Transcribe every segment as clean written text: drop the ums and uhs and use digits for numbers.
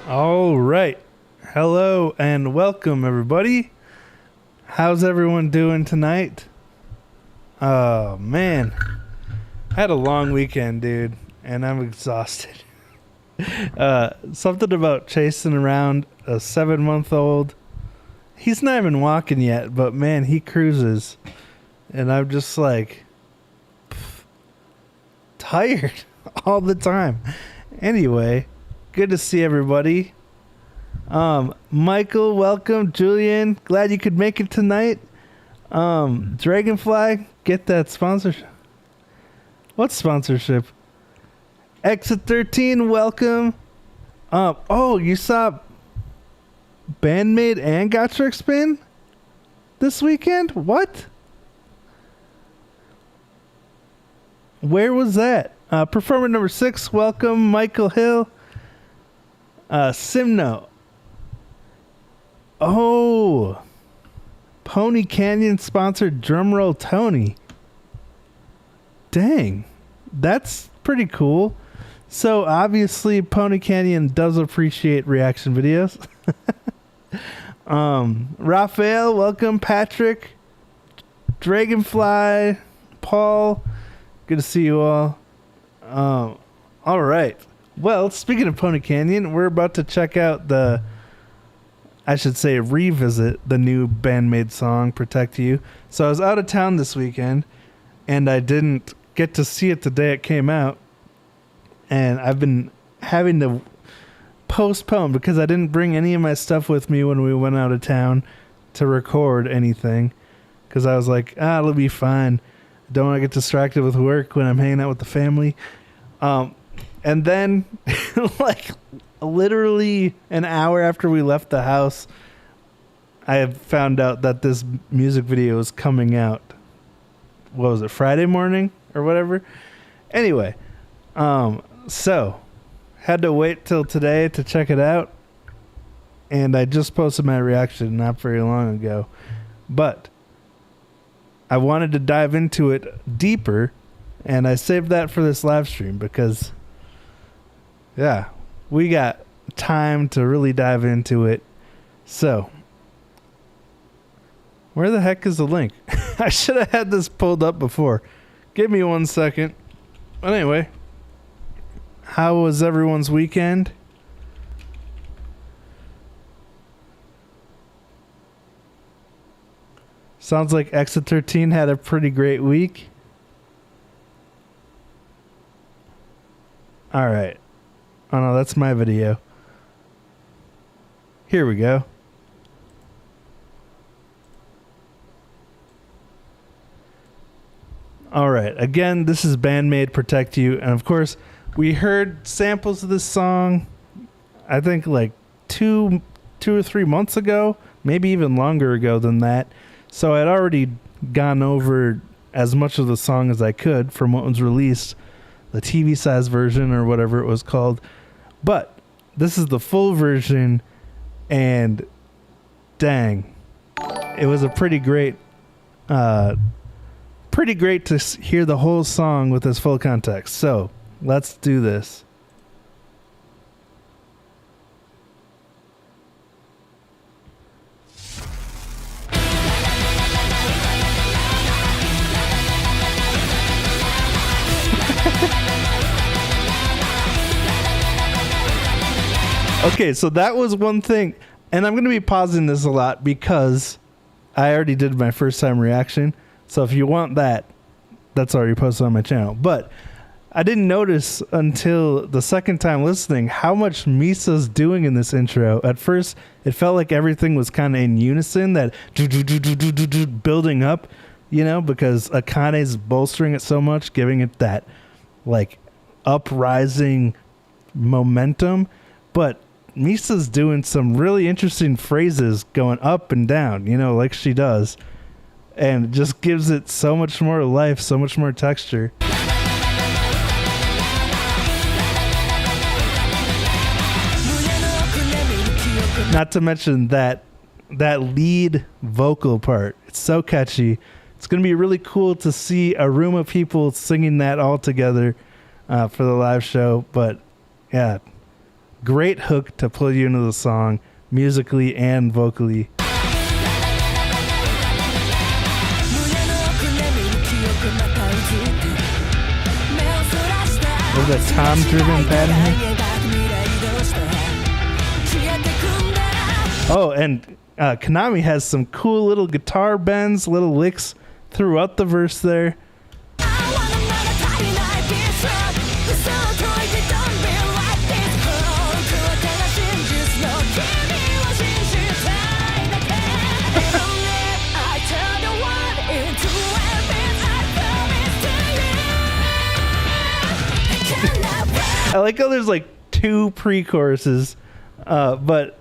All right. Hello and welcome, everybody. How's everyone doing tonight? Oh, man. I had a long weekend, dude, and I'm exhausted. Something about chasing around a 7-month-old. He's not even walking yet, but, man, he cruises. And I'm just like, tired all the time. Anyway, good to see everybody. Michael, welcome. Julian, glad you could make it tonight. Dragonfly, get that sponsorship. What sponsorship? Exit 13, welcome. Oh, you saw BAND-MAID and Gottschalk Spin this weekend? What? Where was that? Performer number 6, welcome. Michael Hill. Simno. Oh, Pony Canyon sponsored Drumroll Tony. Dang, that's pretty cool. So obviously Pony Canyon does appreciate reaction videos. Raphael, welcome. Patrick, Dragonfly, Paul, good to see you all. All right. Well, speaking of Pony Canyon, we're about to check out revisit the new BAND-MAID song, Protect You. So I was out of town this weekend, and I didn't get to see it the day it came out. And I've been having to postpone because I didn't bring any of my stuff with me when we went out of town to record anything. Because I was like, it'll be fine. Don't want to get distracted with work when I'm hanging out with the family. And then, like, literally an hour after we left the house, I had found out that this music video was coming out. What was it, Friday morning or whatever? Anyway, so had to wait till today to check it out. And I just posted my reaction not very long ago. But I wanted to dive into it deeper, and I saved that for this live stream because, yeah, we got time to really dive into it. So, where the heck is the link? I should have had this pulled up before. Give me 1 second. But anyway, how was everyone's weekend? Sounds like Exit 13 had a pretty great week. All right. Oh, no, that's my video. Here we go. All right. Again, this is BAND-MAID Protect You. And, of course, We heard samples of this song, I think like two or 3 months ago, maybe even longer ago than that. So I'd already gone over as much of the song as I could from what was released, the TV size version or whatever it was called. But this is the full version, and dang, it was a pretty great to hear the whole song with its full context. So let's do this. Okay, so that was one thing, and I'm going to be pausing this a lot because I already did my first time reaction. So if you want that, that's already posted on my channel. But I didn't notice until the second time listening how much Misa's doing in this intro. At first, it felt like everything was kind of in unison, that building up, you know, because Akane's bolstering it so much, giving it that like uprising momentum. But Misa's doing some really interesting phrases going up and down, you know, like she does. And it just gives it so much more life, so much more texture. Not to mention that lead vocal part. It's so catchy. It's going to be really cool to see a room of people singing that all together for the live show. But yeah, great hook to pull you into the song, musically and vocally. There's a tom-driven pattern here. Oh, and Konami has some cool little guitar bends, little licks throughout the verse there. I like how there's like 2 pre-choruses, but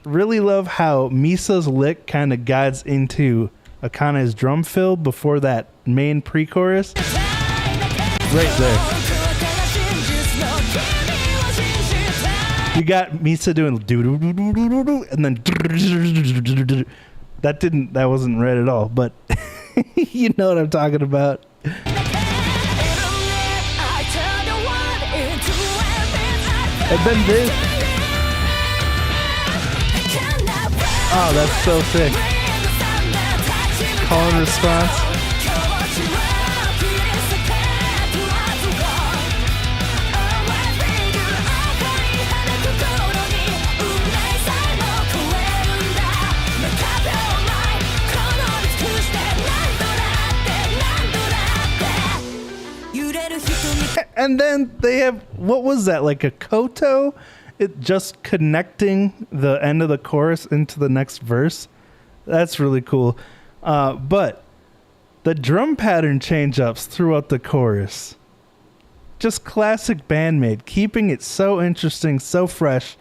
really love how Misa's lick kind of guides into Akane's drum fill before that main pre-chorus. Right there. You got Misa doing do-do-do-do-do-do, and then that wasn't right at all, but you know what I'm talking about. And then this. Oh, that's so sick. Call and response. And then they have, what was that, like a koto? It just connecting the end of the chorus into the next verse. That's really cool. But the drum pattern change-ups throughout the chorus. Just classic BAND-MAID, keeping it so interesting, so fresh.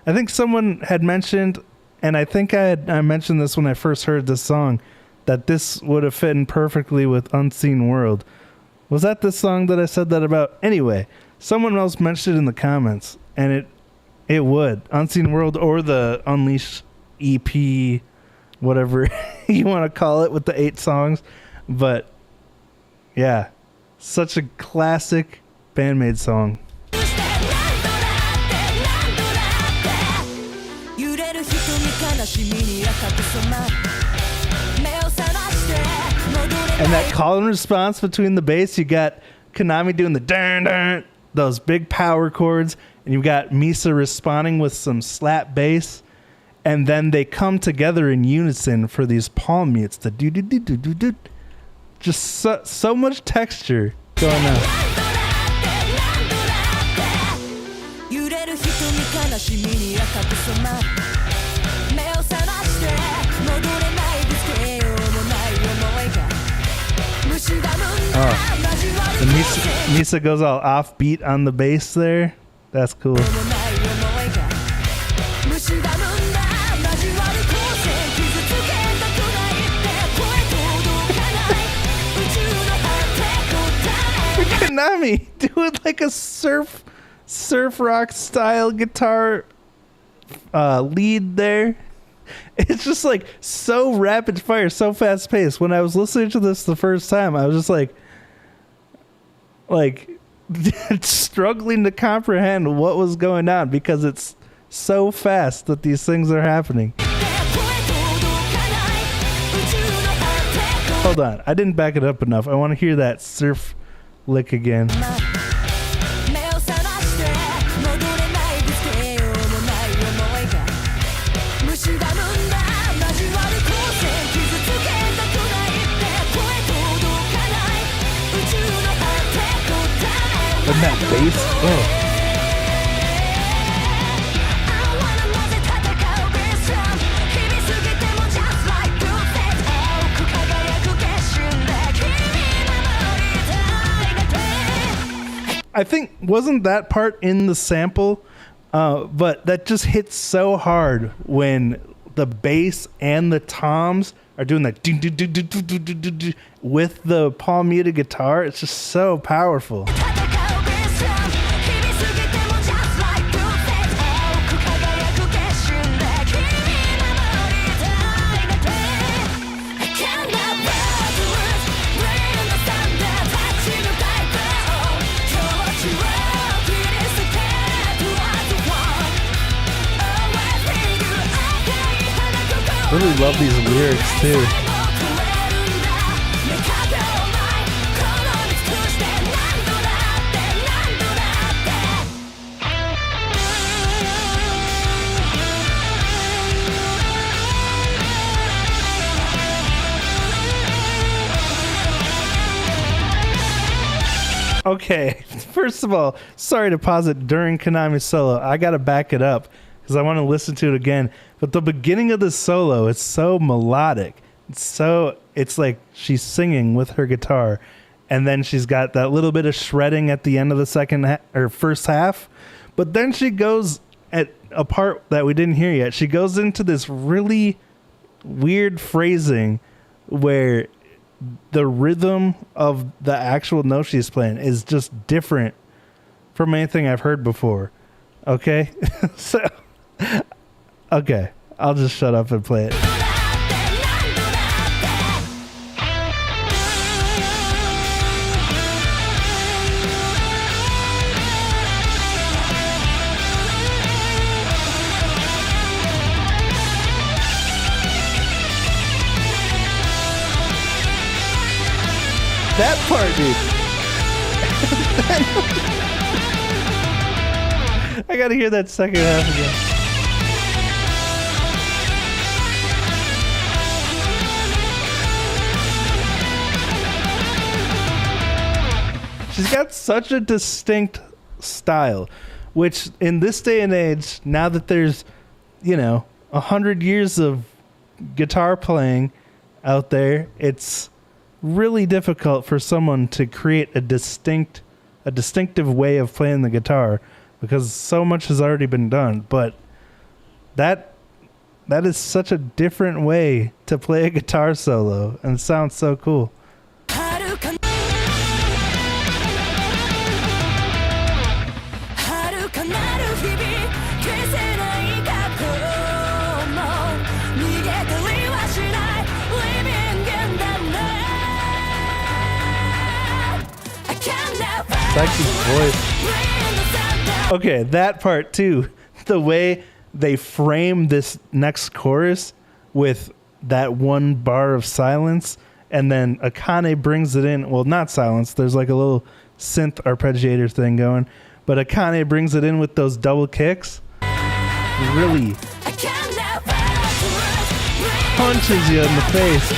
I think someone had mentioned, and I think I mentioned this when I first heard this song, that this would have fit in perfectly with Unseen World. Was that the song that I said that about? Anyway, someone else mentioned it in the comments, and it would. Unseen World or the Unleash EP, whatever you want to call it, with the 8 songs. But yeah, such a classic BAND-MAID song. And that call and response between the bass, you got Konami doing the dun dun, those big power chords, and you got Misa responding with some slap bass, and then they come together in unison for these palm mutes. The do do do do do do, just so much texture going on. Oh, the Misa goes all offbeat on the bass there. That's cool. Konami doing like a surf rock style guitar lead there. It's just like so rapid fire, so fast paced. When I was listening to this the first time, I was just like struggling to comprehend what was going on because it's so fast that these things are happening. Hold on, I didn't back it up enough. I want to hear that surf lick again. And that bass, oh. I think, wasn't that part in the sample? But that just hits so hard when the bass and the toms are doing that with the palm muted guitar. It's just so powerful. Really love these lyrics too. Okay, first of all, sorry to pause it during Konami's solo. I gotta back it up because I want to listen to it again. But the beginning of the solo is so melodic. It's like she's singing with her guitar, and then she's got that little bit of shredding at the end of the first half. But then she goes at a part that we didn't hear yet. She goes into this really weird phrasing where the rhythm of the actual note she's playing is just different from anything I've heard before. Okay? So, okay, I'll just shut up and play it. That part, dude. I gotta hear that second half again. She's got such a distinct style, which in this day and age, now that there's, 100 years of guitar playing out there, it's really difficult for someone to create a distinctive way of playing the guitar because so much has already been done. But that is such a different way to play a guitar solo, and it sounds so cool. Voice. Okay, that part too. The way they frame this next chorus with that one bar of silence, and then Akane brings it in. Well, not silence. There's like a little synth arpeggiator thing going, but Akane brings it in with those double kicks. Really punches you in the face.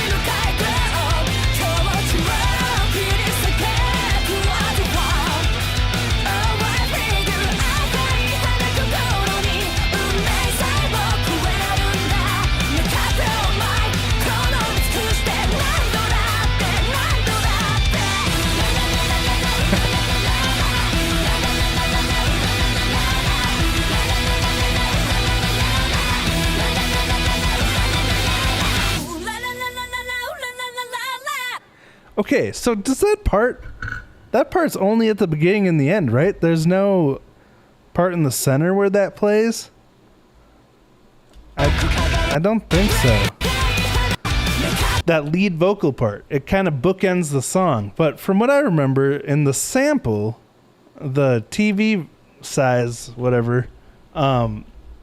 Okay, so does that part's only at the beginning and the end, right? There's no part in the center where that plays? I don't think so. That lead vocal part, it kind of bookends the song. But from what I remember, in the sample, the TV size, whatever,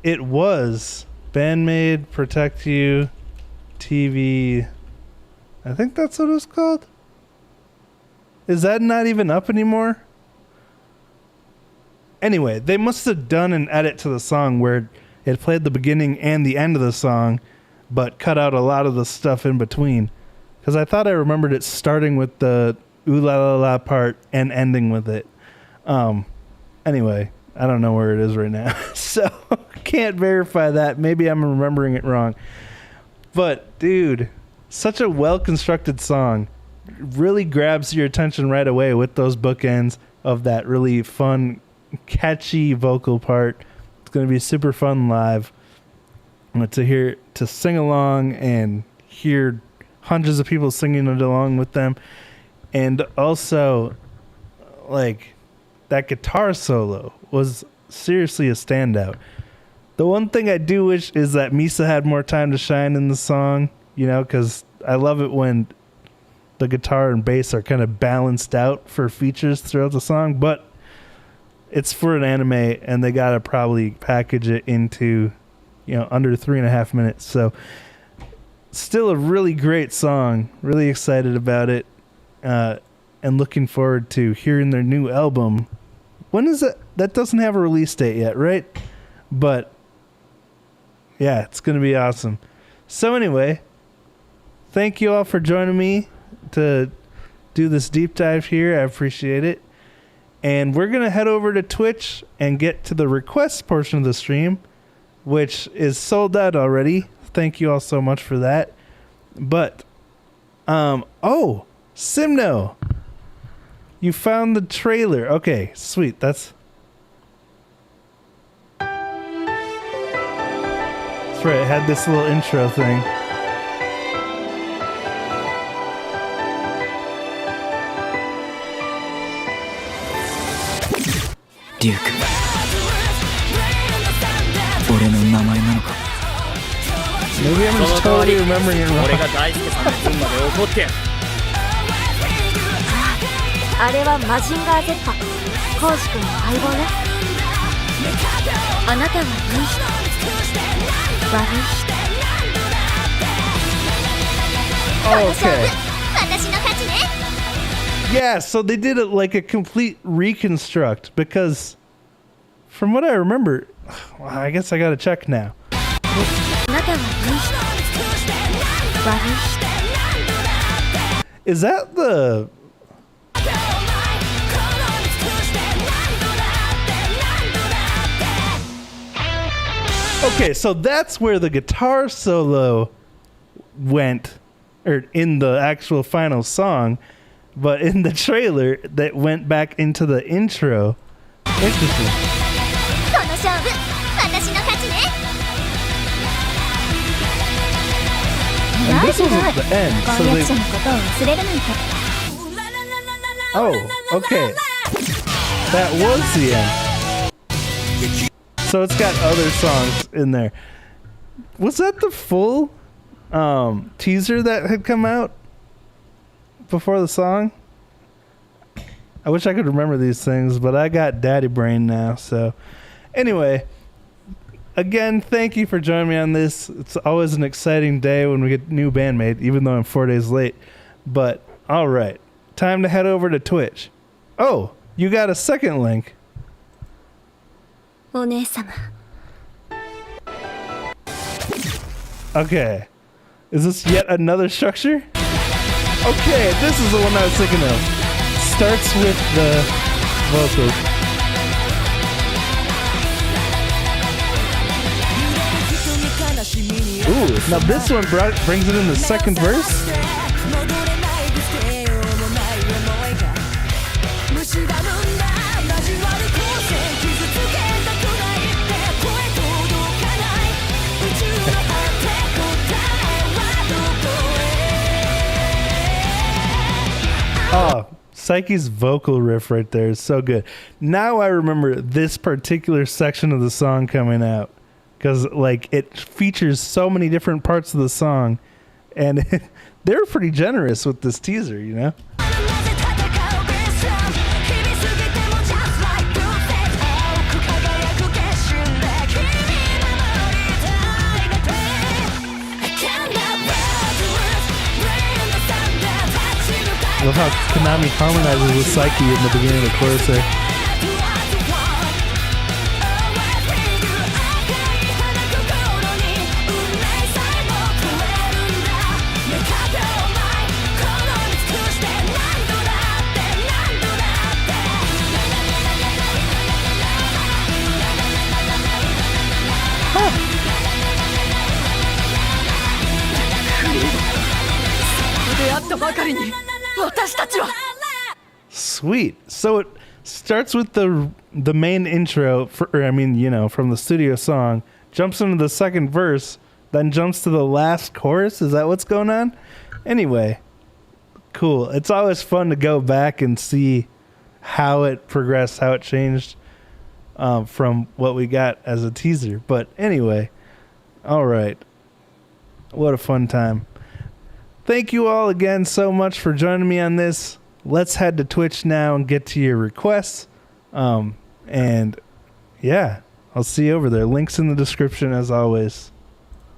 it was BAND-MAID Protect You TV. I think that's what it was called. Is that not even up anymore? Anyway, they must have done an edit to the song where it played the beginning and the end of the song, but cut out a lot of the stuff in between. Because I thought I remembered it starting with the ooh la la la part and ending with it. Anyway, I don't know where it is right now. So, can't verify that. Maybe I'm remembering it wrong. But, dude, such a well-constructed song. Really grabs your attention right away with those bookends of that really fun, catchy vocal part. It's going to be super fun live to sing along and hear hundreds of people singing it along with them. And also, like, that guitar solo was seriously a standout. The one thing I do wish is that Misa had more time to shine in the song, you know, because I love it when the guitar and bass are kind of balanced out for features throughout the song, but it's for an anime and they got to probably package it into, you know, under 3.5 minutes. So still a really great song. Really excited about it. And looking forward to hearing their new album. When is it? That doesn't have a release date yet, right? But yeah, it's going to be awesome. So anyway, thank you all for joining me to do this deep dive here. I appreciate it. And we're going to head over to Twitch and get to the request portion of the stream, which is sold out already. Thank you all so much for that. But, Simno, you found the trailer. Okay, sweet. That's right. It had this little intro thing. Duke. 俺の名前なのか Maybe I'm just totally remembering it wrong. 俺が大輔さんの分まで怒ってやるあれはマジンガー Z コウジ君の相棒ねあなたは良い人悪い人 Okay. 私の勝ちね Yeah, so they did it like a complete reconstruct because from what I remember, well, I guess I gotta check now. あなたは良い人悪い人 Is that the... Okay, so that's where the guitar solo went, or in the actual final song, but in the trailer that went back into the intro. Interesting. この勝負私の勝ちね And this was at the end, so 婚約 they... 者のことを忘れるなんて Oh, okay. That was the end. So it's got other songs in there. Was that the full teaser that had come out before the song? I wish I could remember these things, but I got daddy brain now. So anyway, again, thank you for joining me on this. It's always an exciting day when we get new BAND-MAID, even though I'm 4 days late. But all right, time to head over to Twitch. Oh, you got a second link. お姉様 Okay. Is this yet another structure? Okay, this is the one I was thinking of. Starts with the vocals. Ooh, now this one brings it in the second verse? Oh, Psyche's vocal riff right there is so good. Now I remember this particular section of the song coming out because like it features so many different parts of the song, and they were pretty generous with this teaser, you know. I love how Konami harmonizes with Psyche in the beginning of the chorus there. Sweet. So it starts with the main intro, from the studio song, jumps into the second verse, then jumps to the last chorus. Is that what's going on? Anyway, cool. It's always fun to go back and see how it progressed, how it changed from what we got as a teaser. But anyway, all right. What a fun time. Thank you all again so much for joining me on this. Let's head to Twitch now and get to your requests. And yeah, I'll see you over there. Links in the description as always.